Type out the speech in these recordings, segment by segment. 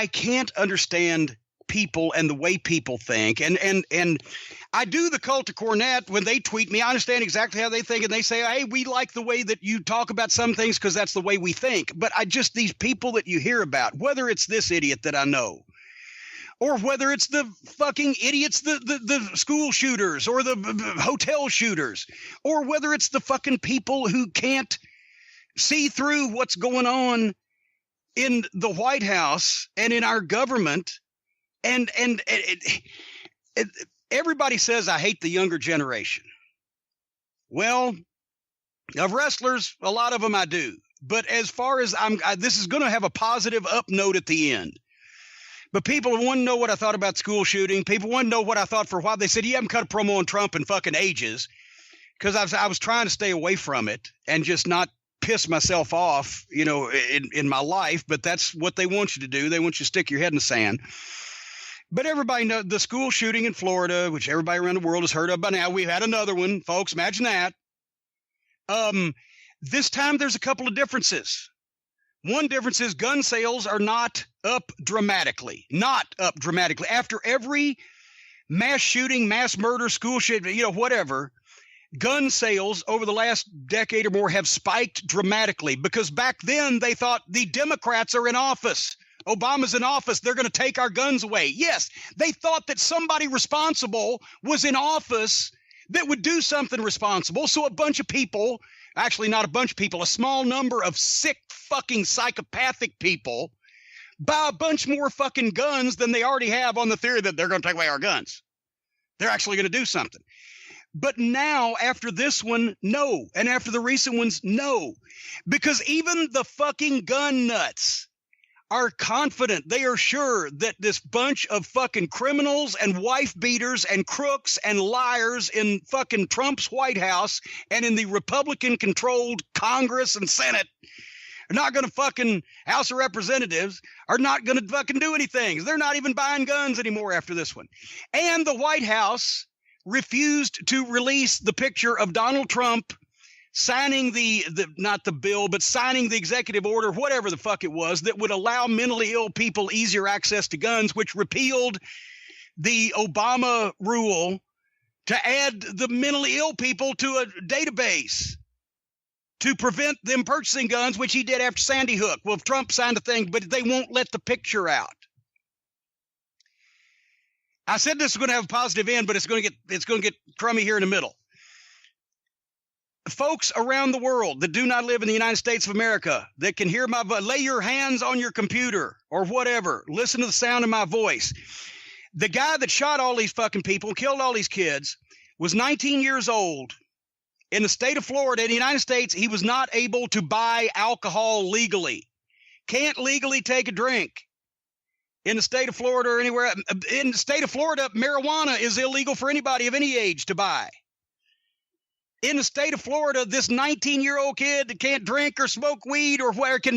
I can't understand people and the way people think. And I do the cult of Cornette when they tweet me. I understand exactly how they think. And they say, hey, we like the way that you talk about some things because that's the way we think. But these people that you hear about, whether it's this idiot that I know, or whether it's the fucking idiots, the school shooters or the hotel shooters, or whether it's the fucking people who can't see through what's going on in the White House and in our government. And everybody says, I hate the younger generation. Well, of wrestlers, a lot of them I do. But as far as this is going to have a positive up note at the end. But people want to know what I thought about school shooting. People want to know what I thought for a while. They said, you haven't cut a promo on Trump in fucking ages. Because I was trying to stay away from it and just not piss myself off, in my life. But that's what they want you to do. They want you to stick your head in the sand. But everybody knows the school shooting in Florida, which everybody around the world has heard of by now. We've had another one, folks. Imagine that. This time there's a couple of differences. One difference is gun sales are not up dramatically. Not up dramatically. After every mass shooting, mass murder, school shooting, whatever, gun sales over the last decade or more have spiked dramatically because back then they thought the Democrats are in office. Obama's in office. They're going to take our guns away. Yes, they thought that somebody responsible was in office that would do something responsible. So a bunch of people, actually not a bunch of people, a small number of sick fucking psychopathic people buy a bunch more fucking guns than they already have on the theory that they're going to take away our guns. They're actually going to do something. But now, after this one, no. And after the recent ones, no. Because even the fucking gun nuts are confident, they are sure that this bunch of fucking criminals and wife beaters and crooks and liars in fucking Trump's White House and in the Republican-controlled Congress and Senate are not going to fucking House of Representatives are not going to fucking do anything. They're not even buying guns anymore after this one. And the White House refused to release the picture of Donald Trump signing the not the bill, but signing the executive order, whatever the fuck it was, that would allow mentally ill people easier access to guns, which repealed the Obama rule to add the mentally ill people to a database to prevent them purchasing guns, which he did after Sandy Hook. Well, Trump signed a thing, but they won't let the picture out. I said this is going to have a positive end, but it's going to get crummy here in the middle. Folks around the world that do not live in the United States of America that can hear my voice, lay your hands on your computer or whatever. Listen to the sound of my voice. The guy that shot all these fucking people, killed all these kids, was 19 years old. In the state of Florida, in the United States, he was not able to buy alcohol legally. Can't legally take a drink. In the state of Florida or anywhere. In the state of Florida, marijuana is illegal for anybody of any age to buy. In the state of Florida, this 19-year-old kid that can't drink or smoke weed or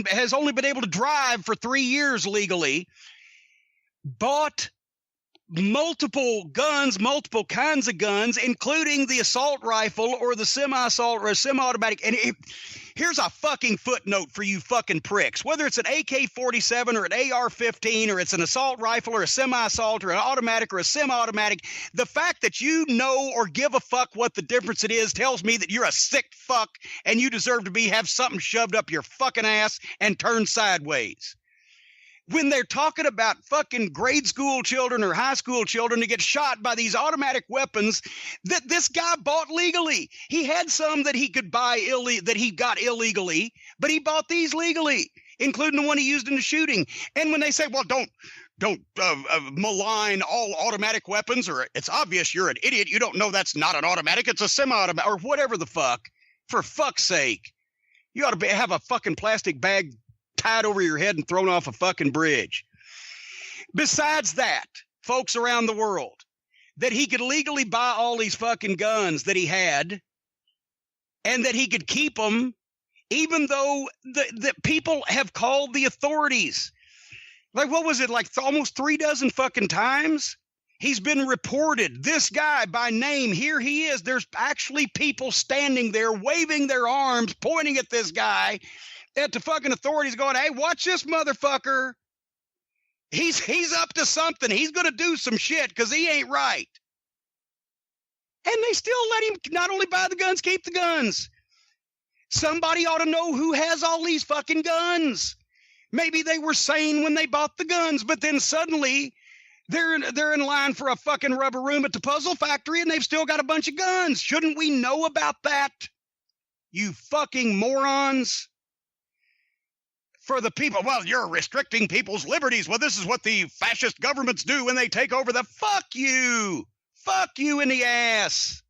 has only been able to drive for 3 years legally, bought multiple guns, multiple kinds of guns, including the assault rifle or the semi-assault or a semi-automatic. And here's a fucking footnote for you fucking pricks. Whether it's an AK-47 or an AR-15 or it's an assault rifle or a semi-assault or an automatic or a semi-automatic, the fact that you know or give a fuck what the difference it is tells me that you're a sick fuck and you deserve to have something shoved up your fucking ass and turned sideways. When they're talking about fucking grade school children or high school children to get shot by these automatic weapons that this guy bought legally. He had some that he could buy that he got illegally, but he bought these legally, including the one he used in the shooting. And when they say, well, don't malign all automatic weapons, or it's obvious you're an idiot, you don't know that's not an automatic, it's a semi-automatic, or whatever the fuck, for fuck's sake. You ought to have a fucking plastic bag tied over your head and thrown off a fucking bridge. Besides that, folks around the world, that he could legally buy all these fucking guns that he had and that he could keep them, even though the people have called the authorities. Like, what was it, like almost 36 fucking times? He's been reported. This guy by name, here he is. There's actually people standing there waving their arms, pointing at this guy, at the fucking authorities going, hey, watch this motherfucker. He's up to something. He's going to do some shit because he ain't right. And they still let him not only buy the guns, keep the guns. Somebody ought to know who has all these fucking guns. Maybe they were sane when they bought the guns, but then suddenly they're in line for a fucking rubber room at the puzzle factory and they've still got a bunch of guns. Shouldn't we know about that? You fucking morons. For the people, well, you're restricting people's liberties. Well, this is what the fascist governments do when they take over the fuck you. Fuck you in the ass.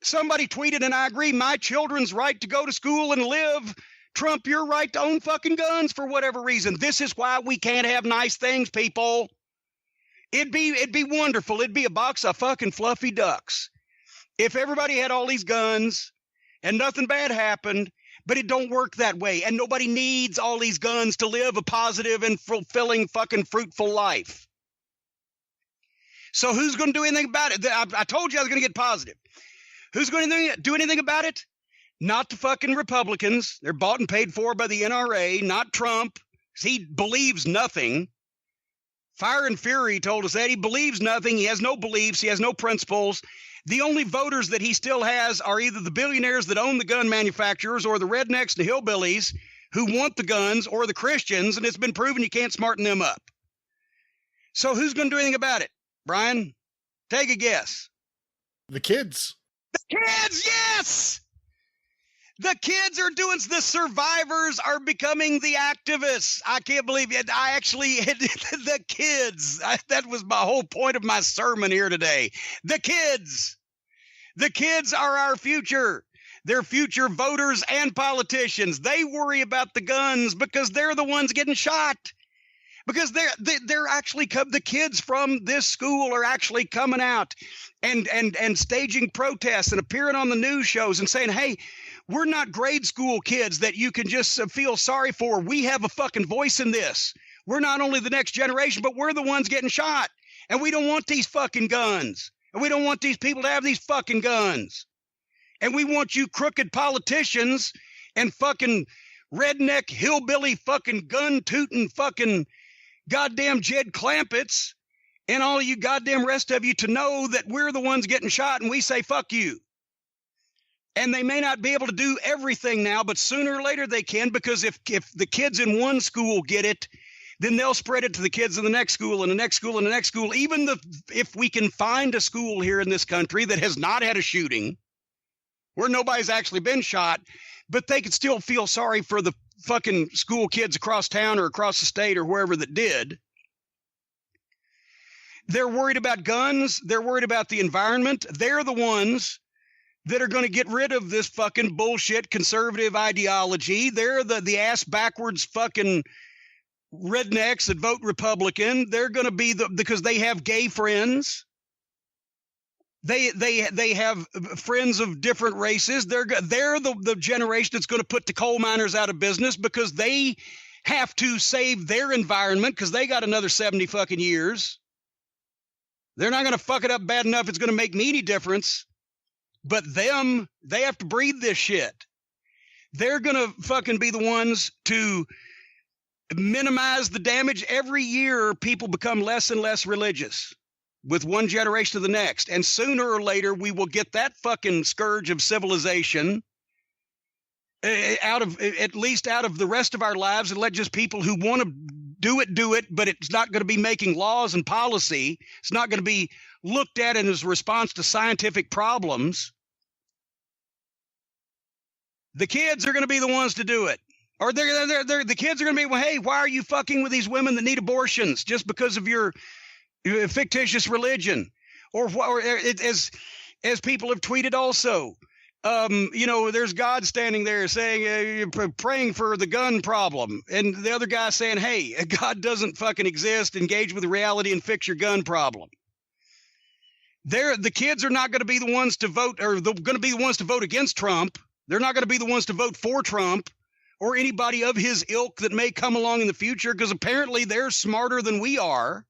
Somebody tweeted, and I agree, my children's right to go to school and live. Trump, your right to own fucking guns for whatever reason. This is why we can't have nice things, people. It'd be wonderful. It'd be a box of fucking fluffy ducks if everybody had all these guns and nothing bad happened. But it don't work that way, and nobody needs all these guns to live a positive and fulfilling fucking fruitful life. So who's going to do anything about it? I told you I was going to get positive. Who's going to do anything about it? Not the fucking Republicans. They're bought and paid for by the NRA, not Trump. He believes nothing. Fire and Fury told us that. He believes nothing. He has no beliefs. He has no principles. The only voters that he still has are either the billionaires that own the gun manufacturers or the rednecks and the hillbillies who want the guns or the Christians, and it's been proven you can't smarten them up. So who's going to do anything about it? Brian, take a guess. The kids. The kids, yes! The kids are doing, the survivors are becoming the activists. I can't believe it. The kids. That was my whole point of my sermon here today. The kids. The kids are our future. They're future voters and politicians. They worry about the guns because they're the ones getting shot. Because they're actually the kids from this school are actually coming out and staging protests and appearing on the news shows and saying, hey, we're not grade school kids that you can just feel sorry for. We have a fucking voice in this. We're not only the next generation, but we're the ones getting shot. And we don't want these fucking guns. And we don't want these people to have these fucking guns. And we want you crooked politicians and fucking redneck hillbilly fucking gun-tooting fucking goddamn Jed Clampetts and all you goddamn rest of you to know that we're the ones getting shot and we say fuck you. And they may not be able to do everything now, but sooner or later they can, because if the kids in one school get it, then they'll spread it to the kids in the next school and the next school and the next school. Even if we can find a school here in this country that has not had a shooting, where nobody's actually been shot, but they could still feel sorry for the fucking school kids across town or across the state or wherever that did. They're worried about guns. They're worried about the environment. They're the ones that are going to get rid of this fucking bullshit conservative ideology. They're the ass backwards fucking rednecks that vote Republican. They're going to be because they have gay friends. They have friends of different races. They're the generation that's going to put the coal miners out of business because they have to save their environment because they got another 70 fucking years. They're not going to fuck it up bad enough it's going to make me any difference. But they have to breathe this shit. They're going to fucking be the ones to minimize the damage. Every year, people become less and less religious with one generation to the next. And sooner or later, we will get that fucking scourge of civilization at least out of the rest of our lives, and let just people who want to do it, but it's not going to be making laws and policy. It's not going to be looked at as a response to scientific problems. The kids are going to be the ones to do it. Or the kids are going to be, well, hey, why are you fucking with these women that need abortions just because of your fictitious religion? Or as people have tweeted also, there's God standing there saying, you're praying for the gun problem. And the other guy saying, hey, God doesn't fucking exist. Engage with reality and fix your gun problem. The kids are not going to be the ones to vote, or they're going to be the ones to vote against Trump. They're not going to be the ones to vote for Trump or anybody of his ilk that may come along in the future, because apparently they're smarter than we are.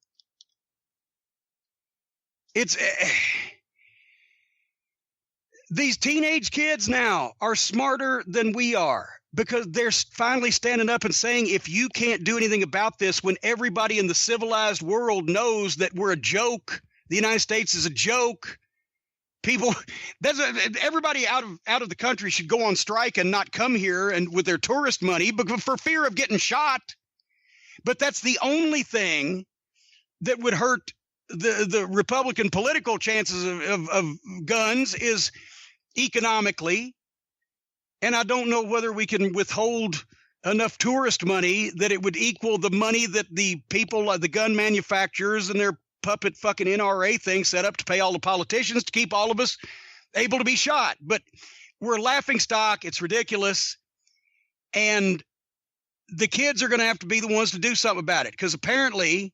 These teenage kids now are smarter than we are, because they're finally standing up and saying, if you can't do anything about this, when everybody in the civilized world knows that we're a joke, the United States is a joke. People, everybody out of the country should go on strike and not come here and with their tourist money for fear of getting shot. But that's the only thing that would hurt the Republican political chances of guns is economically. And I don't know whether we can withhold enough tourist money that it would equal the money that the people like the gun manufacturers and their puppet fucking NRA thing set up to pay all the politicians to keep all of us able to be shot. But we're a laughing stock. It's ridiculous. And the kids are going to have to be the ones to do something about it, because apparently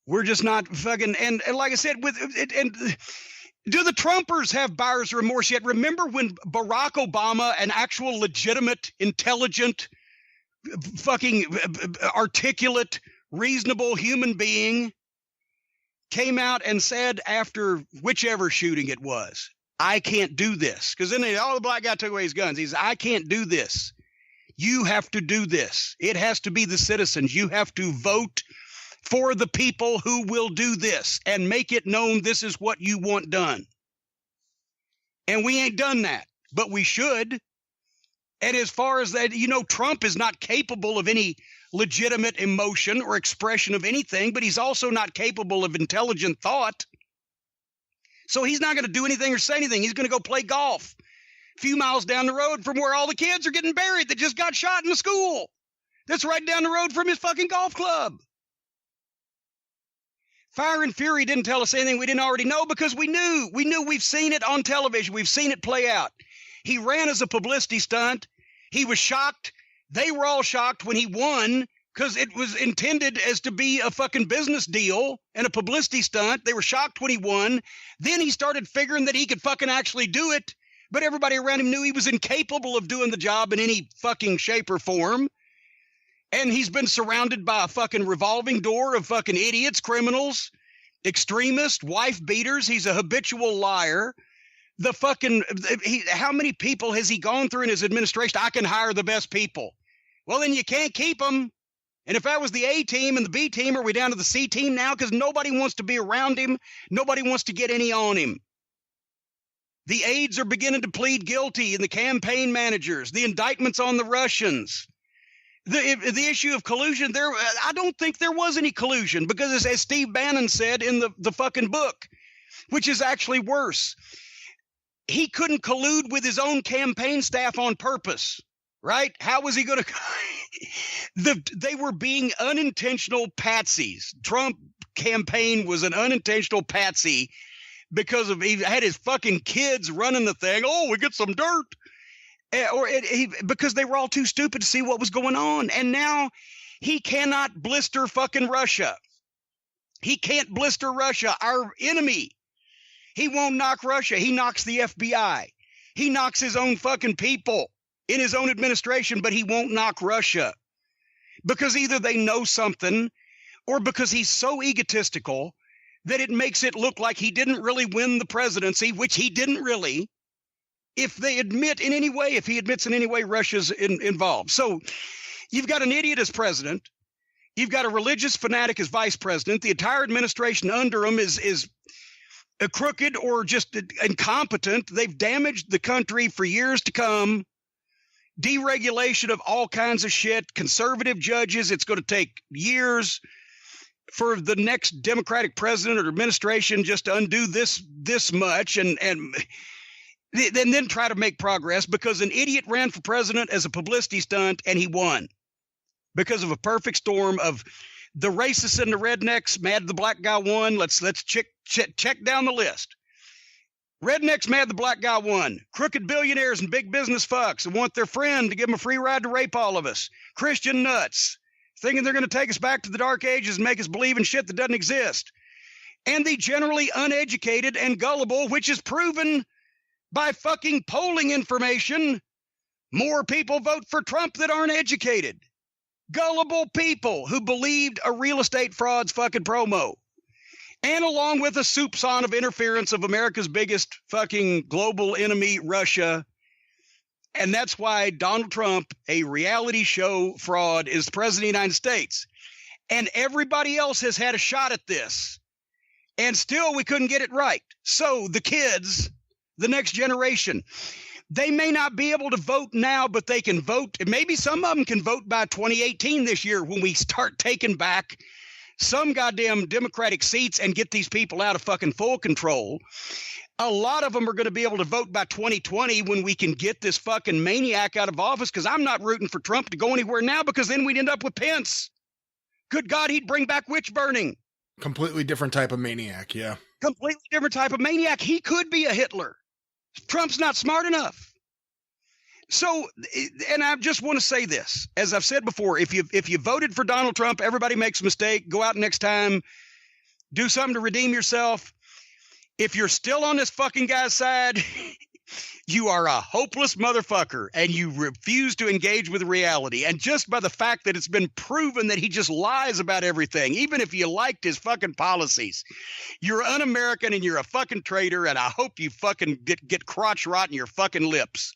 we're just not fucking. And like I said, with it, and do the Trumpers have buyer's remorse yet? Remember when Barack Obama, an actual legitimate, intelligent, fucking articulate, reasonable human being, came out and said after whichever shooting it was, I can't do this. Because then the black guy took away his guns. He said, I can't do this. You have to do this. It has to be the citizens. You have to vote for the people who will do this and make it known this is what you want done. And we ain't done that, but we should. And as far as that, Trump is not capable of any legitimate emotion or expression of anything, but he's also not capable of intelligent thought. So he's not going to do anything or say anything. He's going to go play golf a few miles down the road from where all the kids are getting buried that just got shot in the school. That's right down the road from his fucking golf club. Fire and Fury didn't tell us anything we didn't already know, because we knew. We've seen it on television. We've seen it play out. He ran as a publicity stunt. He was shocked. They were all shocked when he won, because it was intended as to be a fucking business deal and a publicity stunt. They were shocked when he won. Then he started figuring that he could fucking actually do it, but everybody around him knew he was incapable of doing the job in any fucking shape or form. And he's been surrounded by a fucking revolving door of fucking idiots, criminals, extremists, wife beaters. He's a habitual liar. How many people has he gone through in his administration? I can hire the best people. Well, then you can't keep them. And if that was the A team and the B team, are we down to the C team now? Because nobody wants to be around him. Nobody wants to get any on him. The aides are beginning to plead guilty, and the campaign managers, the indictments on the Russians. The issue of collusion, I don't think there was any collusion, because as Steve Bannon said in the fucking book, which is actually worse, he couldn't collude with his own campaign staff on purpose, right? How was he going to? They were being unintentional patsies. Trump campaign was an unintentional patsy because he had his fucking kids running the thing. Oh, we get some dirt. Because they were all too stupid to see what was going on. And now he cannot blister fucking Russia. He can't blister Russia, our enemy. He won't knock Russia. He knocks the FBI. He knocks his own fucking people in his own administration, but he won't knock Russia. Because either they know something, or because he's so egotistical that it makes it look like he didn't really win the presidency, which he didn't really. If he admits in any way Russia's involved. So you've got an idiot as president. You've got a religious fanatic as vice president. The entire administration under him is crooked or just incompetent. They've damaged the country for years to come. Deregulation of all kinds of shit. Conservative judges. It's going to take years for the next Democratic president or administration just to undo this much and then try to make progress, because an idiot ran for president as a publicity stunt and he won because of a perfect storm of the racists and the rednecks. Mad the black guy won. Let's check down the list. Rednecks mad the black guy won. Crooked billionaires and big business fucks who want their friend to give them a free ride to rape all of us. Christian nuts thinking they're going to take us back to the dark ages and make us believe in shit that doesn't exist. And the generally uneducated and gullible, which is proven by fucking polling information. More people vote for Trump that aren't educated. Gullible people who believed a real estate fraud's fucking promo. And along with a soupçon of interference of America's biggest fucking global enemy, Russia, And that's why Donald Trump, a reality show fraud, is the president of the United States. And everybody else has had a shot at this. And still we couldn't get it right. So the kids, the next generation, they may not be able to vote now, but they can vote. Maybe some of them can vote by 2018 this year when we start taking back some goddamn Democratic seats and get these people out of fucking full control. A lot of them are going to be able to vote by 2020 when we can get this fucking maniac out of office, because I'm not rooting for Trump to go anywhere now, because then we'd end up with Pence. Good God, he'd bring back witch burning. Completely different type of maniac, yeah. Completely different type of maniac. He could be a Hitler. Trump's not smart enough. So, and I just want to say this, as I've said before, if you voted for Donald Trump, everybody makes a mistake. Go out next time, do something to redeem yourself. If you're still on this fucking guy's side, you are a hopeless motherfucker, and you refuse to engage with reality. And just by the fact that it's been proven that he just lies about everything, even if you liked his fucking policies, you're un-American and you're a fucking traitor, and I hope you fucking get crotch rot in your fucking lips.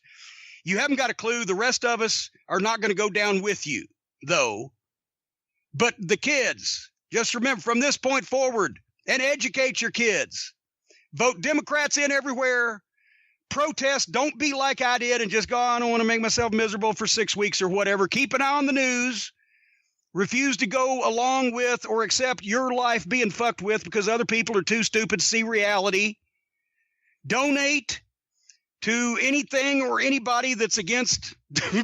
You haven't got a clue. The rest of us are not going to go down with you, though. But the kids, just remember from this point forward, and educate your kids. Vote Democrats in everywhere. Protest. Don't be like I did and just go, I don't want to make myself miserable for 6 weeks or whatever. Keep an eye on the news. Refuse to go along with or accept your life being fucked with because other people are too stupid to see reality. Donate to anything or anybody that's against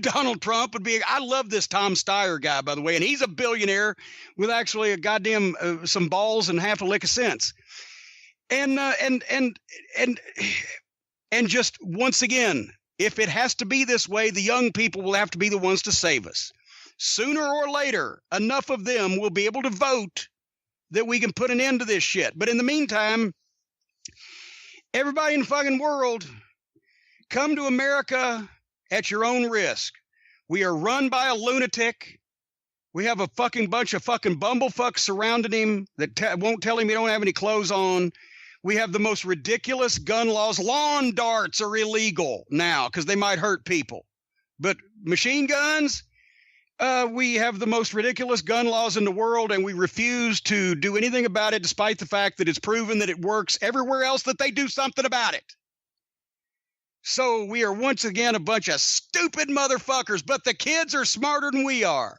Donald Trump. I love this Tom Steyer guy, by the way, and he's a billionaire with actually a goddamn some balls and half a lick of sense. And just once again, if it has to be this way, the young people will have to be the ones to save us. Sooner or later, enough of them will be able to vote that we can put an end to this shit. But in the meantime, everybody in the fucking world, come to America at your own risk. We are run by a lunatic. We have a fucking bunch of fucking bumblefucks surrounding him that won't tell him he don't have any clothes on. We have the most ridiculous gun laws. Lawn darts are illegal now because they might hurt people. But machine guns, we have the most ridiculous gun laws in the world, and we refuse to do anything about it despite the fact that it's proven that it works everywhere else that they do something about it. So we are once again a bunch of stupid motherfuckers, but the kids are smarter than we are.